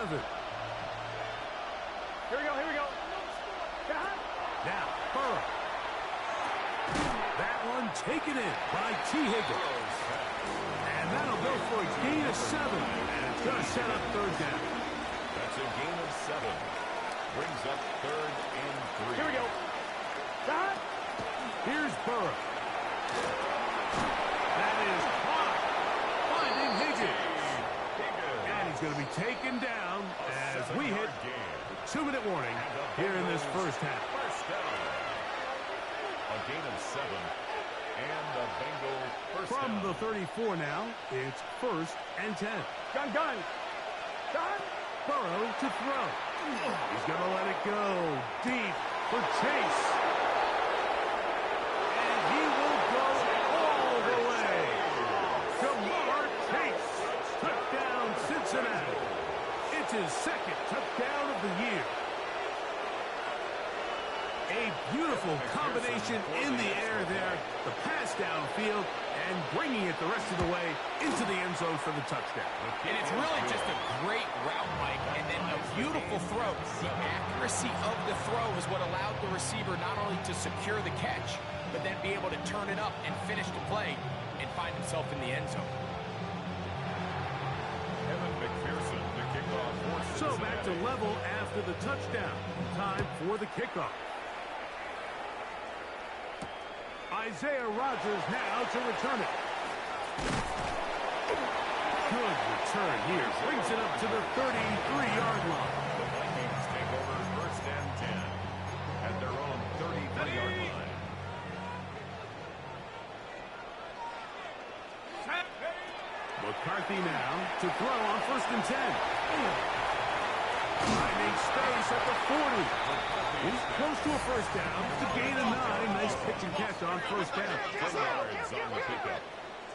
11. Here we go, here we go. Now, Burrow. That one taken in by T. Higgins. And that'll go for a gain of 7. And it's going to set up third down. That's a gain of 7. Brings up 3rd and 3. Here we go. Here's Burrow. That is caught. Finding Higgins. And he's going to be taken down as we hit the 2-minute warning here in this first half. First down. A gain of 7. And the Bengal first From down. the 34 now, it's 1st and 10. Gun. Burrow to throw. He's going to let it go deep for Chase. And he will go all the way. Jamar Chase. Touchdown, Cincinnati. It's his 2nd touchdown of the year. A beautiful combination in the air there. The pass downfield and bringing it the rest of the way into the end zone for the touchdown. And it's really just a great route, Mike, and then a beautiful throw. The accuracy of the throw is what allowed the receiver not only to secure the catch, but then be able to turn it up and finish the play and find himself in the end zone. Evan McPherson to kick off for So Cincinnati. back to level after the touchdown. Time for the kickoff. Isaiah Rodgers now to return it. Good return here. Brings it up to the 33-yard line. The Vikings take over 1st and 10 at their own 33-yard line. McCarthy now to throw on 1st and 10. Finding space at the 40. He's close to a first down. To gain a 9. Nice pitch and catch on 1st down. 10 yards on the pickup.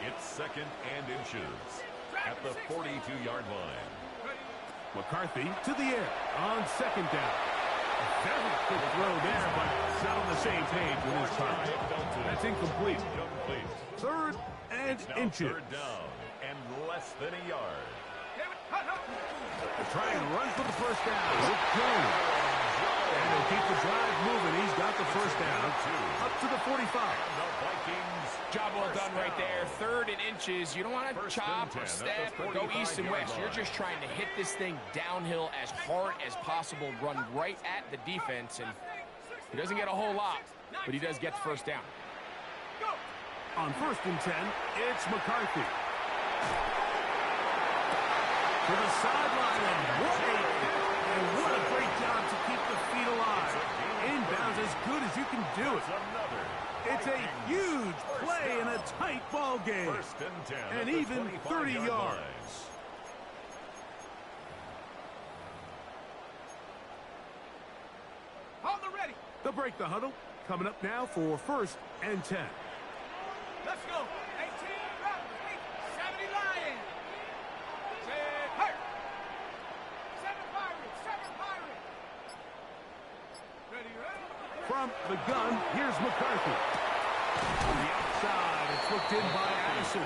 It's 2nd and inches at the 42-yard line. McCarthy to the air on 2nd down. A very quick throw there, but not on the same page with his time. That's incomplete. 3rd and Now inches. 3rd down and less than a yard. Try and run for the first down with Jones. And he'll keep the drive moving. He's got the first down up to the 45. The Vikings. Job well done right there. 3rd and inches. You don't want to 1st chop and 10 or step at the or go east and 45-yard west. You're line. just trying to hit this thing downhill as hard as possible, run right at the defense, and he doesn't get a whole lot, but he does get the first down. On 1st and 10, it's McCarthy. To the sideline, and what a great job to keep the feet alive. Inbounds as good as you can do it. It's a huge play in a tight ball game. 1st and 10 And at the even 30 25-yard yards. line. They'll break the huddle. Coming up now for 1st and 10. Let's go. 18, 70 Lions. 7 Pirates. Ready. From the gun, here's McCarthy. On the outside, it's looked in by Addison.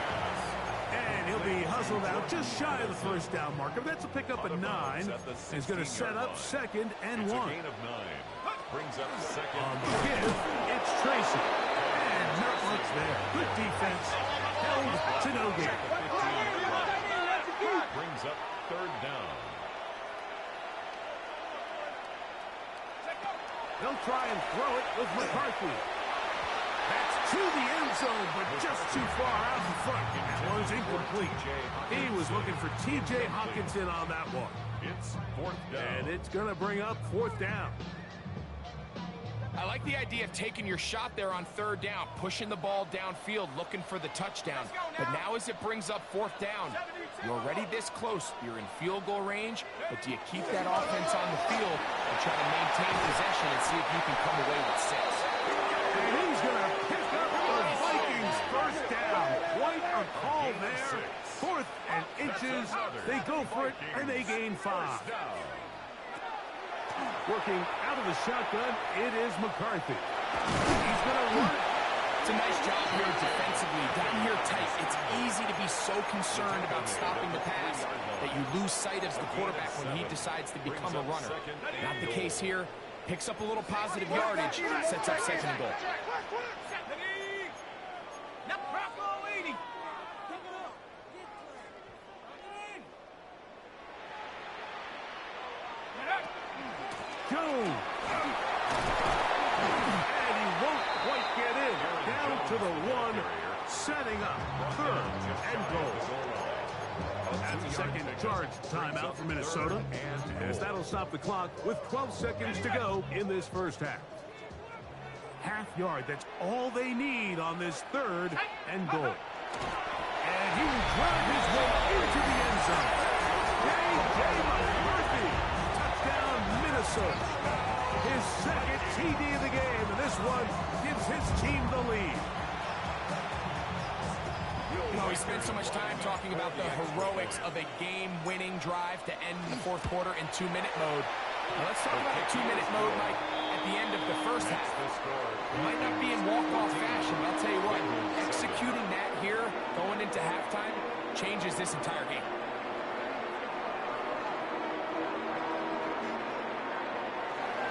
And he'll be hustled out just shy of the first down marker. That's a pickup of 9. He's going to set up 2nd and It's 1. a gain of 9. Brings up 2nd. On the give, it's Tracy. And not much there. Good defense. Held to no gain. Brings up 3rd down. They'll try and throw it with McCarthy. That's to the end zone, but just too far out in front. That one's incomplete. He was looking for T.J. Hawkinson on that one. It's 4th down. And it's going to bring up 4th down. I like the idea of taking your shot there on 3rd down, pushing the ball downfield, looking for the touchdown. But now as it brings up 4th down, you're already this close. You're in field goal range, but do you keep that offense on the field and try to maintain possession and see if you can come away with 6? And he's going to pick up the Vikings first down. Quite a call there. 4th and inches. They go for it, and they gain 5. Working out of the shotgun, it is McCarthy. He's going to run it. It's a nice job here defensively. Down here tight, it's easy to be so concerned about stopping the pass that you lose sight of the quarterback when he decides to become a runner. Not the case here. Picks up a little positive yardage, sets up second and goal. Jones. And he won't quite get in. Down to the one, setting up third and goal. That's a second charge timeout for Minnesota, as that'll stop the clock with 12 seconds to go in this first half. Half yard, that's all they need on this third and goal. And he will drive his way into the end zone. J.J. McCarthy, touchdown Minnesota. His second TD of the game, and this one gives his team the lead. You know, we spent so much time talking about the heroics of a game-winning drive to end the fourth quarter in 2-minute mode. Now let's talk about a 2-minute mode, Mike, at the end of the first half. It might not be in walk-off fashion, but I'll tell you what, executing that here, going into halftime, changes this entire game.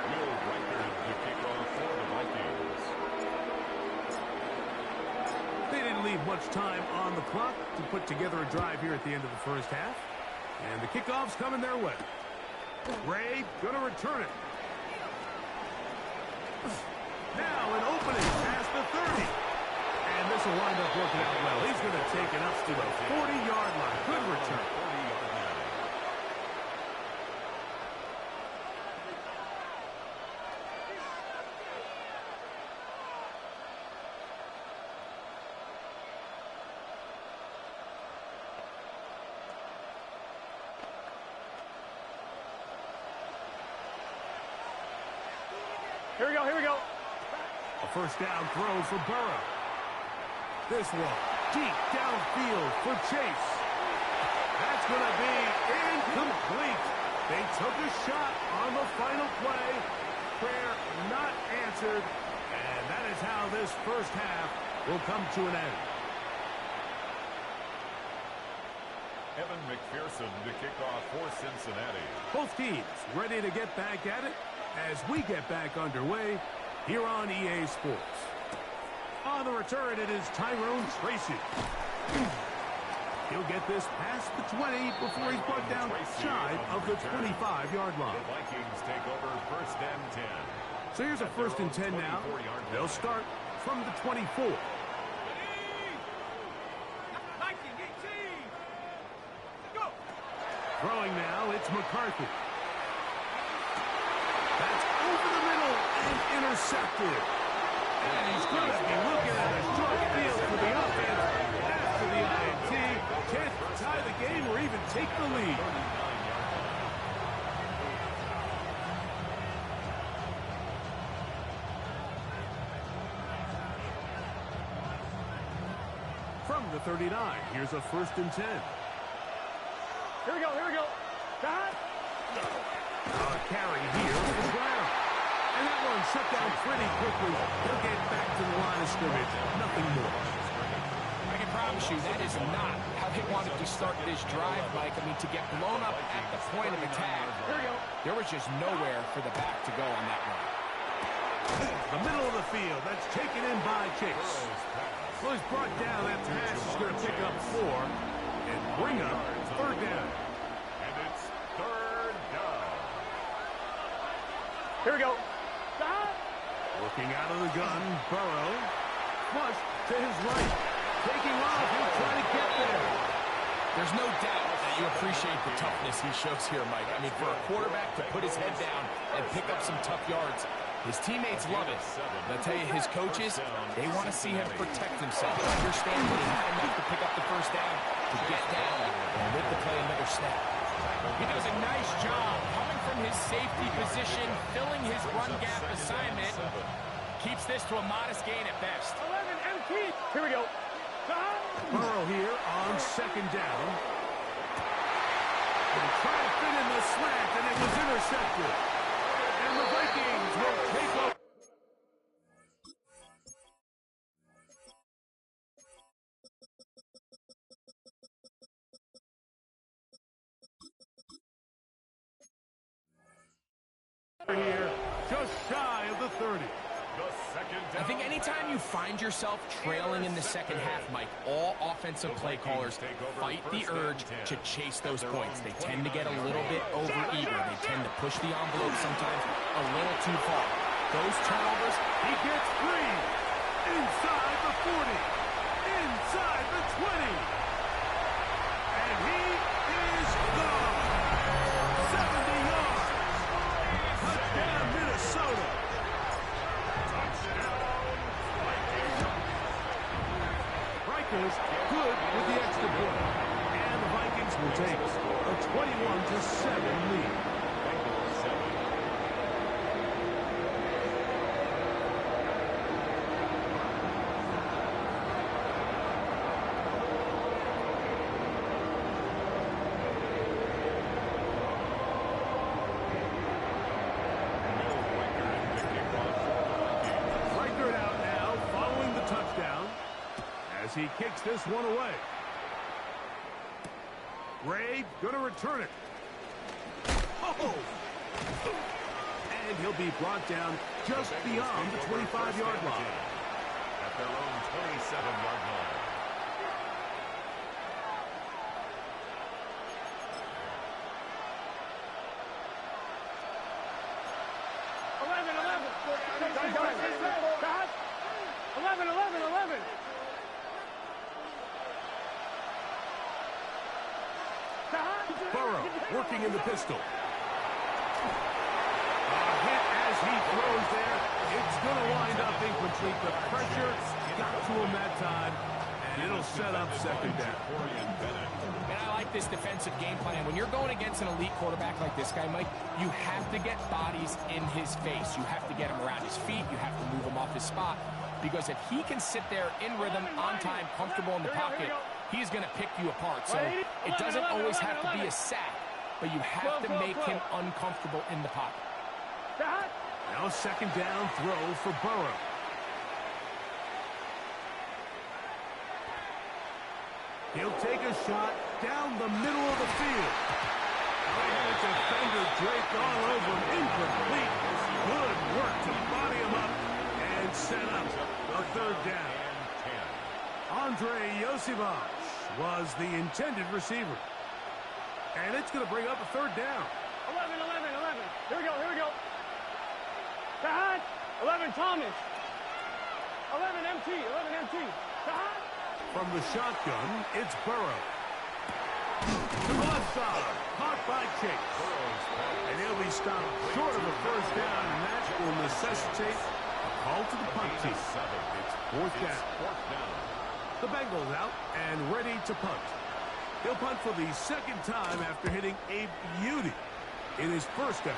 Will Reichard, the kickoff for the Vikings. They didn't leave much time on the clock to put together a drive here at the end of the first half. And the kickoff's coming their way. Ray going to return it. Now an opening past the 30. And this will wind up working out well. He's going to take it up to the 40-yard line. Good return. Here we go, here we go. A first down throw for Burrow. This one deep downfield for Chase. That's going to be incomplete. They took a shot on the final play. Prayer not answered. And that is how this first half will come to an end. Evan McPherson to kick off for Cincinnati. Both teams ready to get back at it as we get back underway here on EA Sports. On the return, it is Tyrone Tracy. He'll get this past the 20 before he's brought down shy of the 25-yard line. The Vikings take over first and 10. So here's a first and 10 now. They'll start from the 24. Throwing now, it's McCarthy. That's over the middle and intercepted. And he's going to be looking at a short field for the offense after the INT. Can't tie the game or even take the lead. From the 39, here's a first and 10. Here we go, here we go. Carry here to the ground. And that one shut down pretty quickly. He'll get back to the line of scrimmage. Nothing more. I can promise you that is not how they wanted to start this drive, Mike. I mean, to get blown up at the point of attack, there was just nowhere for the back to go on that one. The middle of the field. That's taken in by Chase. Well, he's brought down. That pass is going to pick up 4 and bring up third down. And it's third down. Here we go. Looking out of the gun, Burrow. Flush to his right. Taking off. He'll try to get there. There's no doubt that you appreciate the toughness he shows here, Mike. I mean, for a quarterback to put his head down and pick up some tough yards, his teammates love it. But I tell you, his coaches, they want to see him protect himself. Understand that he had enough to pick up the first down, to get down, and with the play, another snap. He does a nice job coming from his safety position, filling his run gap assignment. Keeps this to a modest gain at best. 11 and keep. Here we go. Burrow here on second down. And trying to fit in the slant, and it was intercepted. And the Vikings will take over. 30. I think anytime you find yourself trailing in the second half, Mike, all offensive play callers fight the urge to chase those points. They tend to get a little bit over-eager. They tend to push the envelope sometimes a little too far. Those turnovers, he gets free. Inside the 40. Inside the 20. And he is gone. 70 yards. Touchdown, Minnesota. Rikers good with the extra point. And the Vikings will take a 21-7 lead. He kicks this one away. Ray going to return it. Oh! And he'll be brought down just beyond the 25-yard line. At their own 27-yard line. Burrow working in the pistol. A hit as he throws there. It's going to wind up incomplete. The pressure got to him that time, and it'll set up second down. And I like this defensive game plan. When you're going against an elite quarterback like this guy, Mike, you have to get bodies in his face. You have to get him around his feet. You have to move him off his spot. Because if he can sit there in rhythm, on time, comfortable in the pocket, he's going to pick you apart. So it doesn't always have to be a sack, but you have to make him uncomfortable in the pocket. Now second down throw for Burrow. He'll take a shot down the middle of the field. Right-handed defender draped all over him. Incomplete. Good work to body him up and set up a third down. Andre Yosivach was the intended receiver. And it's going to bring up a third down. 11. Here we go. 11, Thomas. 11, MT. From the shotgun, it's Burrow. To the left side, caught by Chase. And he'll be stopped short of a first down, and that will necessitate a call to the punt team. It's fourth down. The Bengals out and ready to punt. He'll punt for the second time after hitting a beauty in his first effort.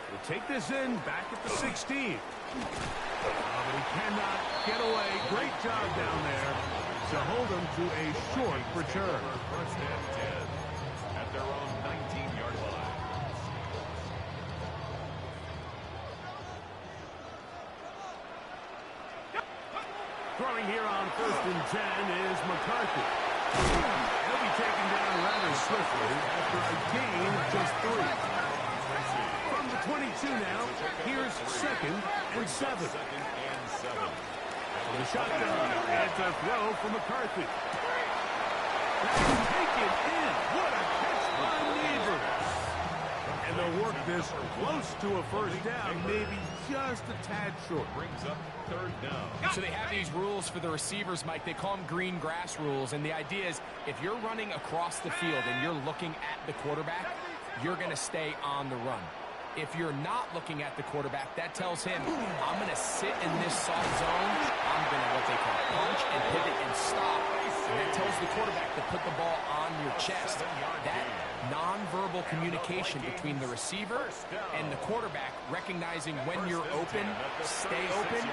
He'll take this in back at the 16. But he cannot get away. Great job down there to hold him to a short return. First and 10 at their own 19-yard line. Throwing here on first and 10 is McCarthy. He'll be taken down rather swiftly after a gain of just 3. From the 22 now, here's second and 7. From the shotgun, it's a throw for McCarthy. That's taken in. What a catch by Neighbors. And they'll work this close to a first down, maybe just a tad short. Brings up third down. So they have these rules for the receivers, Mike. They call them green grass rules. And the idea is if you're running across the field and you're looking at the quarterback, you're going to stay on the run. If you're not looking at the quarterback, that tells him, I'm going to sit in this soft zone. I'm going to, what they call, punch and pivot and stop. And that tells the quarterback to put the ball on your chest. That nonverbal communication between the receiver and the quarterback, recognizing when you're open, stay open,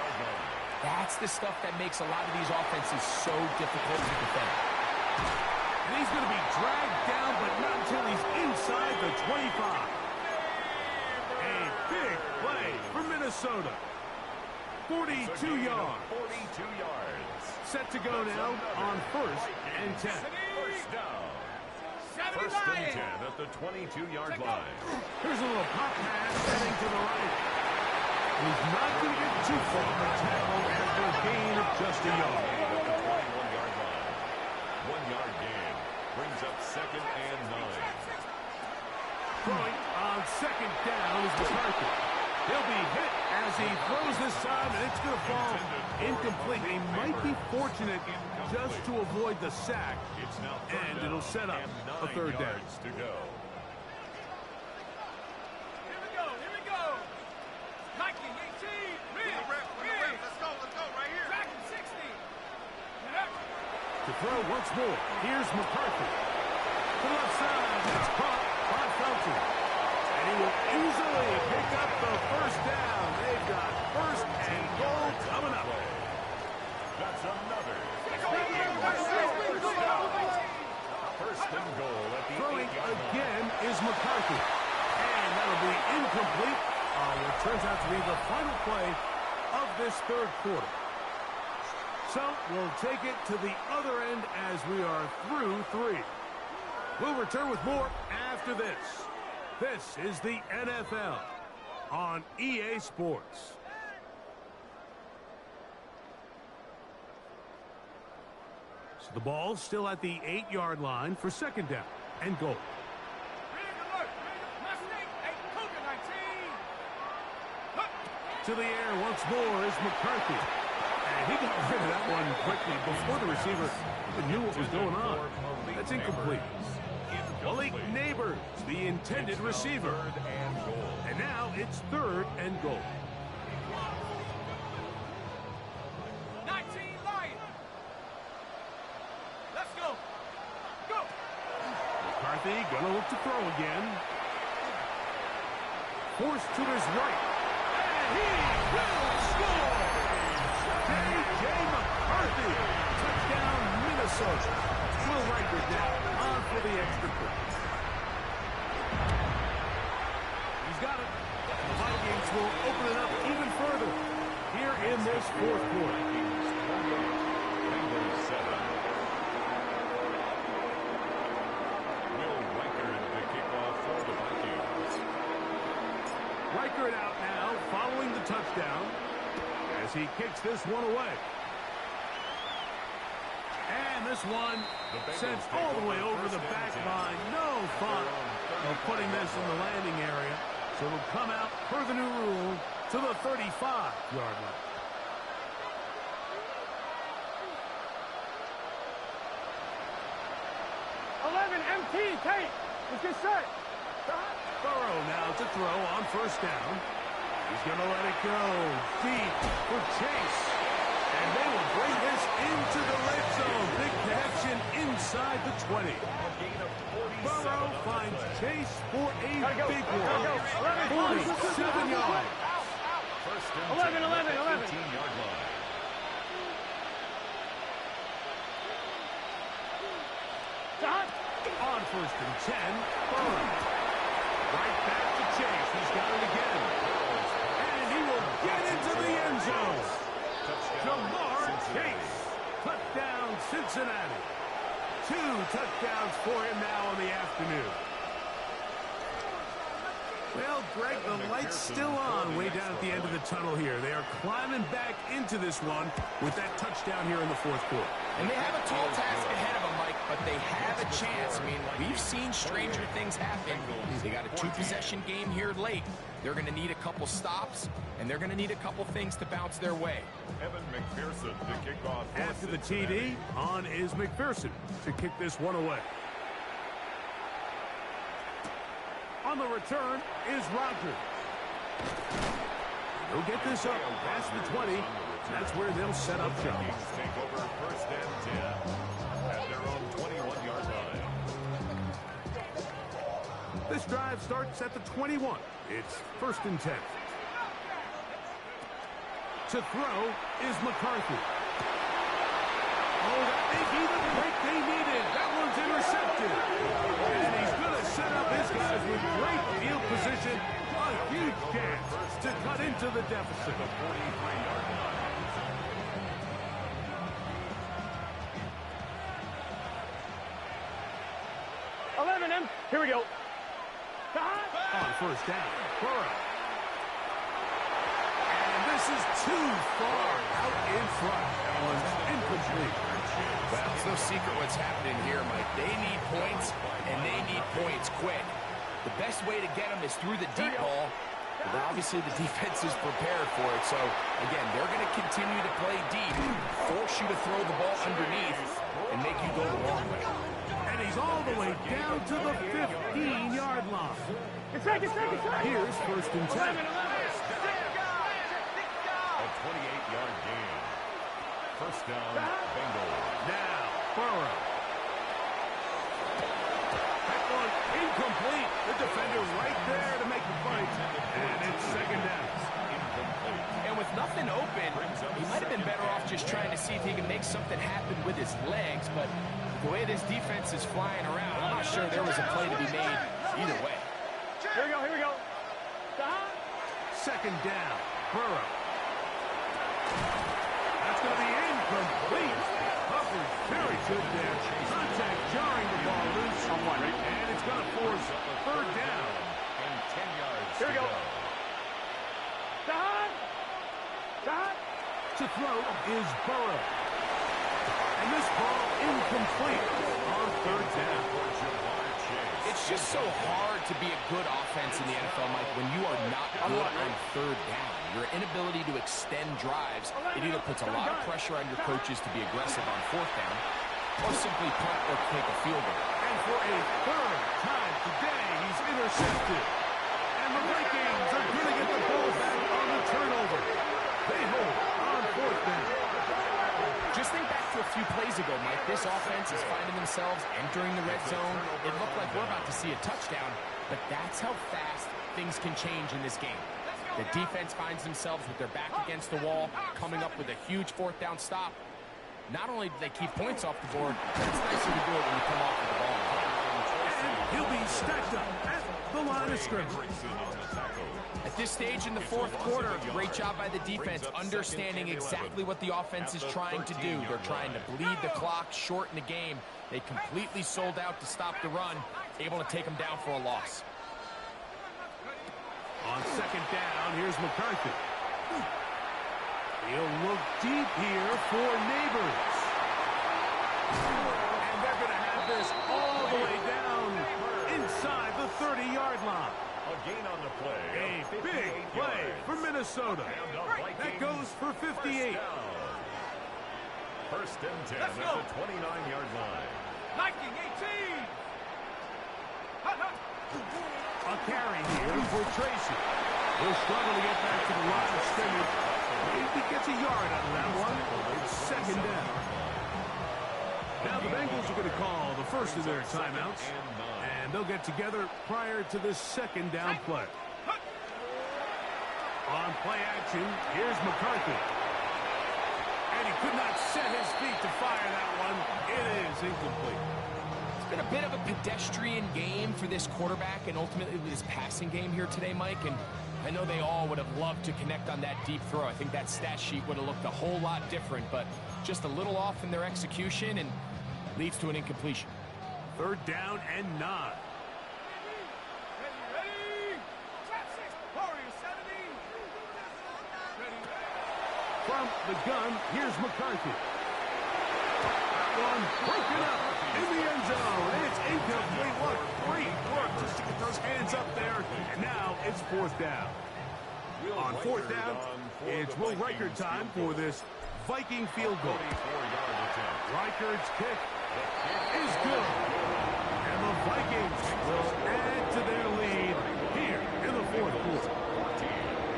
that's the stuff that makes a lot of these offenses so difficult to defend. And he's going to be dragged down, but not until he's inside the 25. Big play for Minnesota. 42 yards. 42 yards. Set to go now on first and 10. First down. First and 10 man at the 22-yard line. Here's a little pop pass heading to the right. He's not going to get too far on the tackle after a gain of just a yard. At the 21-yard line. 1-yard gain brings up 2nd and 9. Throwing on 2nd down is McCarthy. He'll be hit as he throws this time, and it's going to fall incomplete. He might be fortunate just to avoid the sack, and it'll set up a 3rd down. To go. Here we go. Nike, 18, let's go, right here. Back 60. To throw once more, here's McCarthy. To the left side, it's caught by Felton. And he will easily pick up the 1st down. They've got 1st and goal coming up. That's another. 1st and goal at the Throwing 8-yard line. again is McCarthy. And that'll be incomplete on what turns out to be the final play of this 3rd quarter. So we'll take it to the other end as we are through 3. We'll return with more after this. This is the NFL on EA Sports. So the ball still at the 8-yard line for 2nd down and goal. To the air once more is McCarthy. And he got rid of that one quickly before the receiver even knew what was going on. That's incomplete. Malik Neighbors, the intended receiver. And now it's 3rd and goal. 19 Lions. Let's go. McCarthy gonna look to throw again. Forced to his right. And he will score! J.J. McCarthy. Touchdown, Minnesota. Will Riker down on for the extra point. He's got it. The Vikings will open it up even further here in this 4th quarter. Bengals 7. Will Riker the kickoff for the Vikings. Riker it out now following the touchdown as he kicks this one away. And this one sent all the way over the back line. No thought of putting this in the landing area. So it'll come out per the new rule to the 35-yard line. MT, Tate, let's get set. Burrow now to throw on 1st down. He's going to let it go deep for Chase. And they will bring this into the red zone. Big connection inside the 20. Burrow finds Chase for a big one. 47 yards. 11. 15-yard line. On 1st and 10, Burrow. Right back to Chase. He's got it again. And he will get into the end zone. Jamar Chase. Touchdown, Cincinnati. 2 touchdowns for him now on the afternoon. Well, Greg, the light's still on way down at the end of the tunnel here. They are climbing back into this one with that touchdown here in the 4th quarter. And they have a tall task ahead of them, Mike, but they have a chance. I mean, we've seen stranger things happen. They got a 2-possession game here late. They're going to need a couple stops, and they're going to need a couple things to bounce their way. Evan McPherson to kick off. After the TD, on is McPherson to kick this one away. On the return is Roger. He'll get this up past the 20. That's where they'll set up shop. Take over 1st and 10 at their own 21-yard line. This drive starts at the 21. It's 1st and 10. To throw is McCarthy. Oh, that may be the break they needed. That one's intercepted. And he's going to set up his guys with great field position. A huge chance to cut into the deficit. The 43-yard line. 11, Here we go. On first down, Burrow. And this is too far out in front. That one's incomplete. Well, it's no secret what's happening here, Mike. They need points, and they need points quick. The best way to get them is through the deep ball. But obviously, the defense is prepared for it. So, again, they're going to continue to play deep, force you to throw the ball underneath, and make you go the long way. And he's all the way down to the 15-yard line. It's second. Here's first and 10. A 28-yard gain. First down, Bengals. Now, Burrow. That one incomplete. The defender right there to make the fight. And it's second down. And with nothing open, he might have been better off just trying to see if he can make something happen with his legs. But the way this defense is flying around, I'm not sure there was a play to be made either way. Here we go. Second down, Burrow. That's going to be incomplete. Hubbard's very good there. Contact jarring the ball loose. And it's going to force third down. And 10 yards Here we to go. To throw is Burrow. And this ball incomplete on third down. It's just so hard to be a good offense in the NFL, Mike, when you are not good on third down. Your inability to extend drives, it either puts a lot of pressure on your coaches to be aggressive on fourth down, or simply punt or take a field goal. And for a third time today, he's intercepted. And the Vikings are going to get the ball back on the turnover. They hold on fourth down. Just think back to a few plays ago, Mike. This offense is finding themselves entering the red zone. It looked like we're about to see a touchdown, but that's how fast things can change in this game. The defense finds themselves with their back against the wall, coming up with a huge fourth down stop. Not only do they keep points off the board, but it's nicer to do it when you come off with the ball. And he'll be stacked up at the line of scrimmage. At this stage in the fourth quarter, great job by the defense, understanding exactly what the offense is trying to do. They're trying to bleed the clock, shorten the game. They completely sold out to stop the run, able to take them down for a loss. On second down, here's McCarthy. He'll look deep here for Neighbors. And they're going to have this all the way down inside the 30-yard line. A gain on the play. A big play for Minnesota. That goes for 58. First and 10 at the 29-yard line. Viking 18. A carry here for Tracy. He'll struggle to get back to the line of scrimmage. If he gets a yard out of that one, it's second down. Now the Bengals are going to call the first of their timeouts. And they'll get together prior to this second down play. On play action, here's McCarthy. And he could not set his feet to fire that one. It is incomplete. It's been a bit of a pedestrian game for this quarterback and ultimately this passing game here today, Mike. And I know they all would have loved to connect on that deep throw. I think that stat sheet would have looked a whole lot different, but just a little off in their execution and leads to an incompletion. Third down and 9. From the gun, here's McCarthy. That one broken up in the end zone. And it's incomplete. What great work just to get those hands up there. And now it's fourth down. On fourth down, it's Will Reichard time for this Viking field goal. Reichard's kick is good. And the Vikings will add to their lead here in the fourth quarter.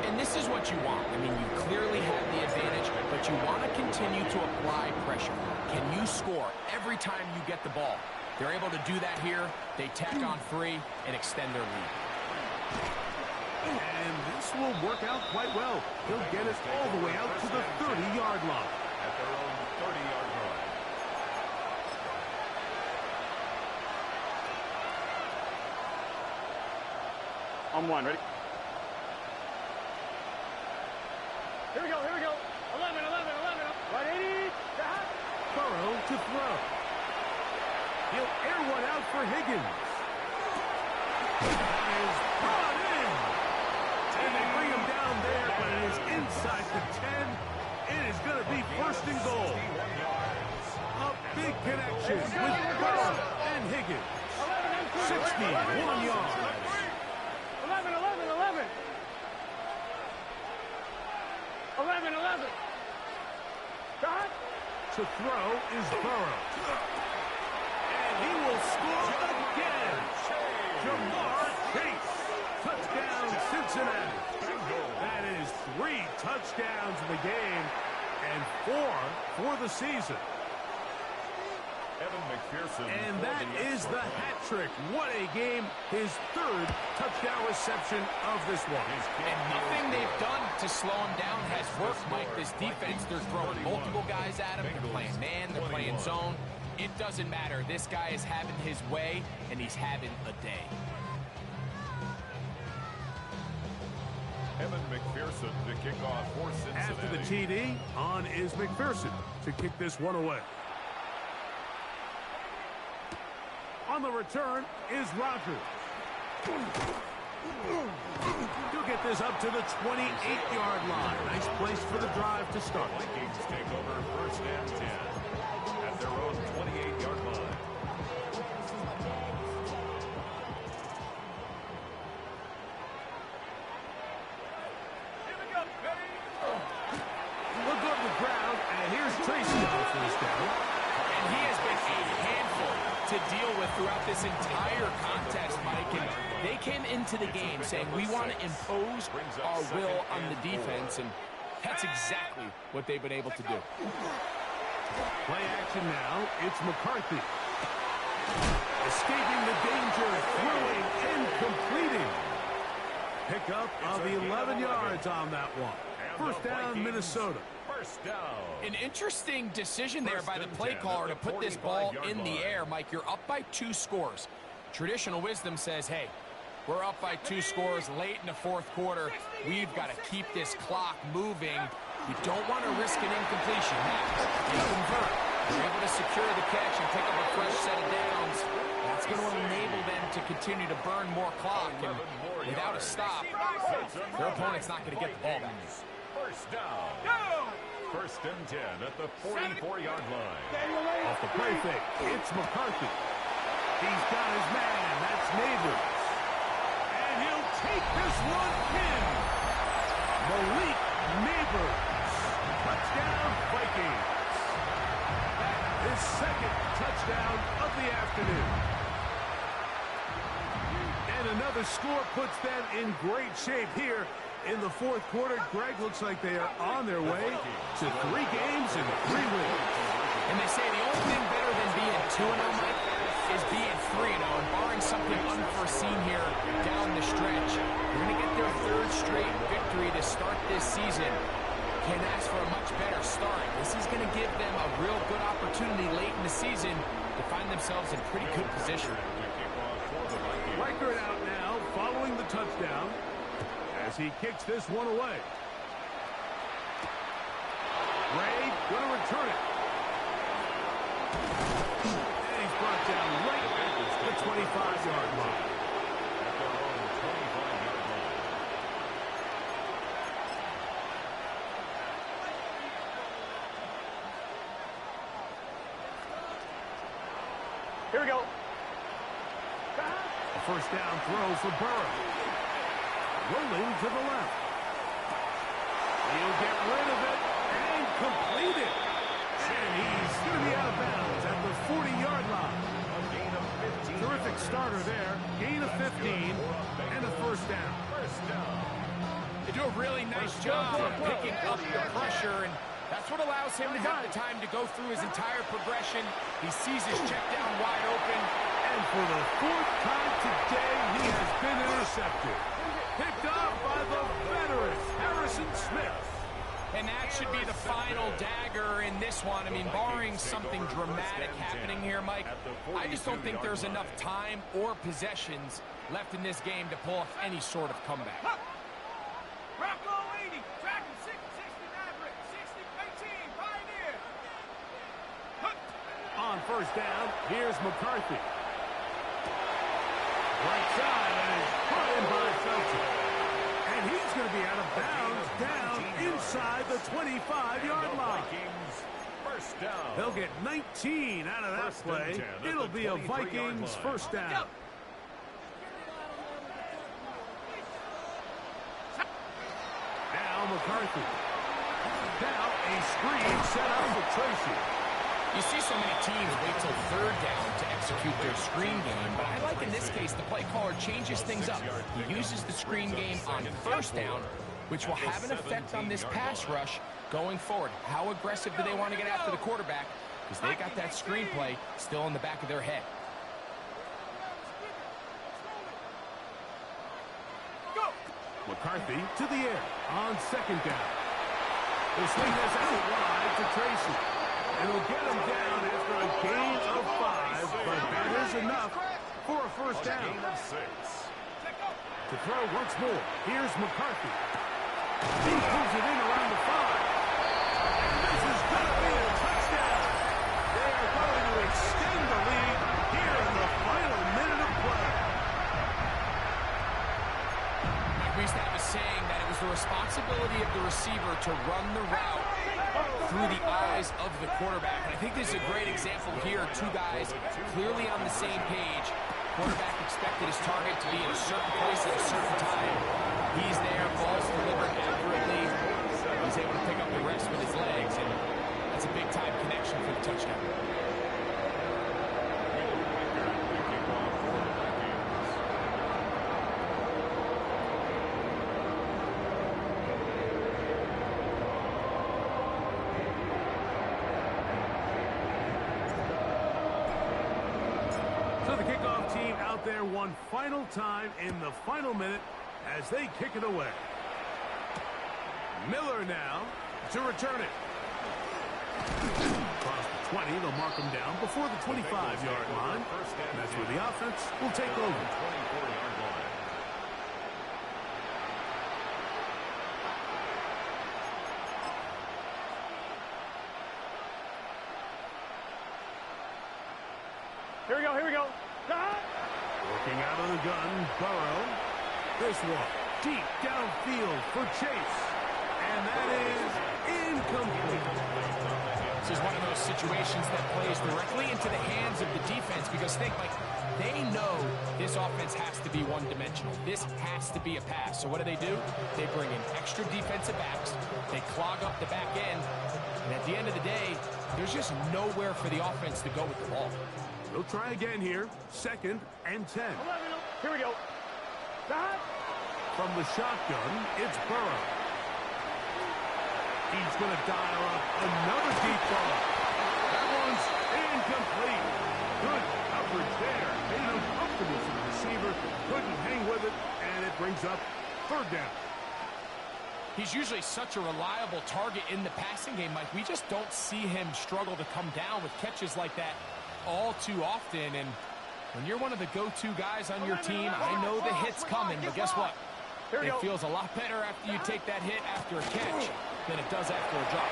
And this is what you want. I mean, you clearly have the advantage, but you want to continue to apply pressure. Can you score every time you get the ball? They're able to do that here. They tack on 3 and extend their lead. And this will work out quite well. He'll get us all the way out to the 30-yard line. At their own 30-yard line. On one, ready? Here we go. 11. Right, 80. Burrow to throw. He'll air one out for Higgins. That is brought in. And they bring him down there, but it is inside the 10. It is going to be first and goal. A big connection with Burrow and Higgins. 61 yards. 11, 11, 11. 11, 11. God. To throw is Burrow. And he will score again. Jamar Chase. Touchdown, Cincinnati. That is 3 touchdowns in the game and 4 for the season. Evan McPherson. And that is the hat trick. What a game. His 3rd touchdown reception of this one. And nothing they've done to slow him down has worked, Mike. This defense, they're throwing multiple guys at him. They're playing man, they're playing zone. It doesn't matter. This guy is having his way, and he's having a day. Evan McPherson to kick off for Cincinnati. After the TD, on is McPherson to kick this one away. On the return is Rodgers. He'll get this up to the 28-yard line. Nice place for the drive to start. Vikings take over first and 10 at their own 28-yard line. Here we go, ready? Look up the ground, and here's Tracy on the first down. And he has been a handful to deal with throughout this entire contest, Mike. And they came into the game saying, we want to impose our will on the defense, and that's exactly what they've been able to do. Play action now. It's McCarthy. Escaping the danger, throwing and completing. Pickup of 11 yards on that one. First down, Minnesota. First down. An interesting decision there by the play caller to put this ball in the air. Mike, you're up by 2 scores. Traditional wisdom says, hey, we're up by 2 scores late in the 4th quarter. We've got to keep this clock moving. You don't want to risk an incompletion. Now, you convert. You're able to secure the catch and pick up a fresh set of downs. That's going to enable them to continue to burn more clock. And without a stop, their opponent's not going to get the ball back. First down. Go! First and 10 at the 44-yard line. Off the play fake, it's McCarthy. He's got his man. That's Neighbors. And he'll take this one in. Malik Neighbors. Touchdown, Vikings. His 2nd touchdown of the afternoon. And another score puts them in great shape here in the 4th quarter. Greg, looks like they are on their way to 3 games and 3 wins. And they say the only thing better than being 2-0, Mike, is being 3-0. And barring something unforeseen here down the stretch, they're going to get their 3rd straight victory to start this season. Can't ask for a much better start. This is going to give them a real good opportunity late in the season to find themselves in pretty good position. Reichert out now following the touchdown as he kicks this one away. Ray going to return it. And he's brought down right at the 25-yard line. At their own 25-yard line. Here we go. A first down throw for Burrow. Rolling to the left. He'll get rid of it and complete it. And he's going to be out of bounds at the 40-yard line. A gain of 15. Terrific starter there. Gain of 15 and a first down. First down. They do a really nice job of picking up the pressure, and that's what allows him to have the time to go through his entire progression. He sees his check down wide open. And for the 4th time today, he has been intercepted. Picked up by the veteran, Harrison Smith. And that should be the final dagger in this one. I mean, barring something dramatic happening here, Mike, I just don't think there's enough time or possessions left in this game to pull off any sort of comeback. Rocco 80, tracking 60 Maverick, 60 18, Pioneer. On first down, here's McCarthy. Right side, and It's going to be out of bounds, down inside the 25-yard line. First down. They'll get 19 out of that play. It'll be a Vikings first down. Now McCarthy. Now a screen set up for Tracy. You see so many teams wait till third down to execute their screen game, but I like in this case the play caller changes things up. He uses the screen game on first down, which will have an effect on this pass rush going forward. How aggressive do they want to get after the quarterback? Because they got that screen play still in the back of their head. McCarthy to the air on second down. The swing is out wide to Tracy. And he'll get him down after a gain of 5, but that is enough for a first down. To throw once more, here's McCarthy. He pulls it in around the 5. And this is going to be a touchdown. They are going to extend the lead here in the final minute of play. We used to have a saying that it was the responsibility of the receiver to run the route through the eyes of the quarterback. And I think this is a great example here. Two guys clearly on the same page. Quarterback expected his target to be in a certain place at a certain time. He's there, ball's delivered accurately. He's able to pick up the rest with his legs, and that's a big-time connection for the touchdown. So the kickoff team out there one final time in the final minute as they kick it away. Miller now to return it. Across the 20, they'll mark him down before the 25-yard line. And that's where the offense will take over. 24-yard line. Here we go, here we go. Working out of the gun, Burrow. This one, deep downfield for Chase. And that is incomplete. This is one of those situations that plays directly into the hands of the defense because think, like, they know this offense has to be one-dimensional. This has to be a pass. So what do? They bring in extra defensive backs. They clog up the back end. And at the end of the day, there's just nowhere for the offense to go with the ball. They'll try again here. 2nd and 10. Here we go. From the shotgun, it's Burrow. He's going to dial up another deep ball. That one's incomplete. Good coverage there. Made it uncomfortable for the receiver. Couldn't hang with it, and it brings up 3rd down. He's usually such a reliable target in the passing game, Mike. We just don't see him struggle to come down with catches like that all too often. And when you're one of the go-to guys on your team, I know the hit's coming, but guess what? It feels a lot better after you take that hit after a catch than it does after a drop.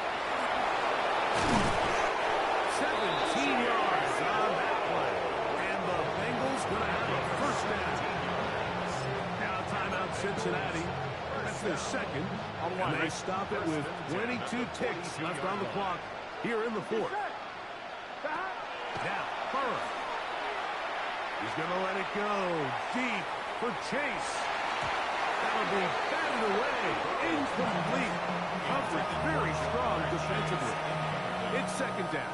17 yards on that play. And the Bengals going to have a first down. Now timeout Cincinnati. That's their 2nd. And they stop it with 22 ticks left on the clock here in the 4th. Now, Burrow. He's going to let it go deep for Chase. That'll be batted away. Incomplete. Coverage very strong defensively. It's 2nd down.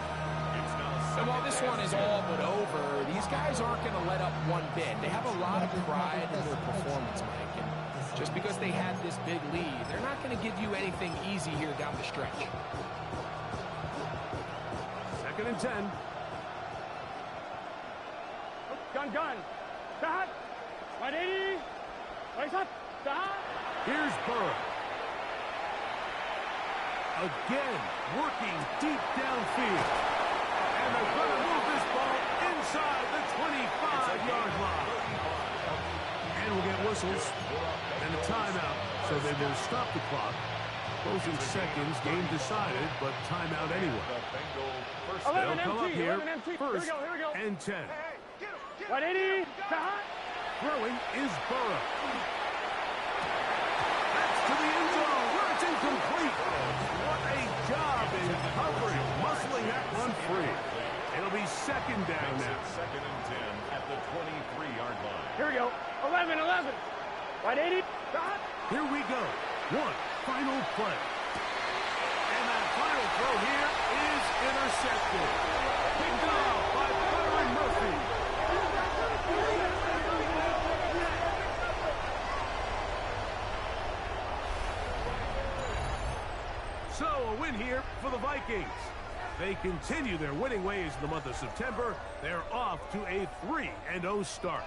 And while this one is all but over, these guys aren't going to let up one bit. They have a lot of pride in their performance, Mike. And just because they had this big lead, they're not going to give you anything easy here down the stretch. 2nd and 10. Gun. Start. 180. Right up. Start. Here's Burrow. Again, working deep downfield. And they're going to move this ball inside the 25-yard line. And we'll get whistles and a timeout. So they will stop the clock. Closing seconds, game decided, but timeout anyway. They'll come up here, 1st and 10. 180. Throwing is Burrow. That's It's incomplete. What a job in covering, muscling that one free. It'll be second down now. Second and 10 at the 23-yard line. Here we go. 11. Right, 80. Stop. Here we go. One final play. And that final throw here is intercepted. Picked off by Byron Murphy. So a win here for the Vikings. They continue their winning ways in the month of September. They're off to a 3-0 start.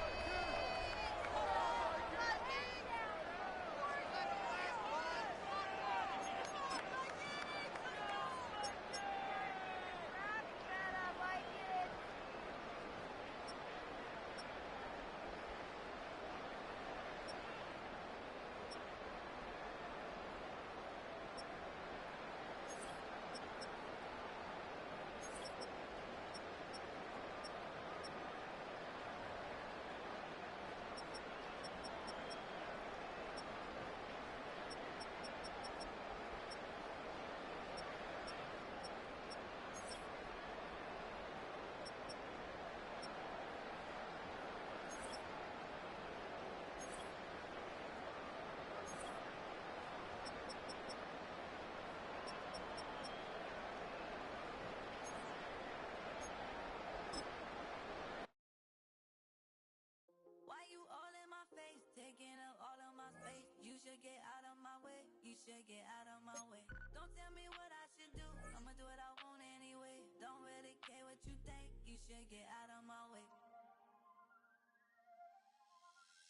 Get out of my way, you should get out of my way. Don't tell me what I should do, I'ma do what I want anyway. Don't really care what you think, you should get out of my way.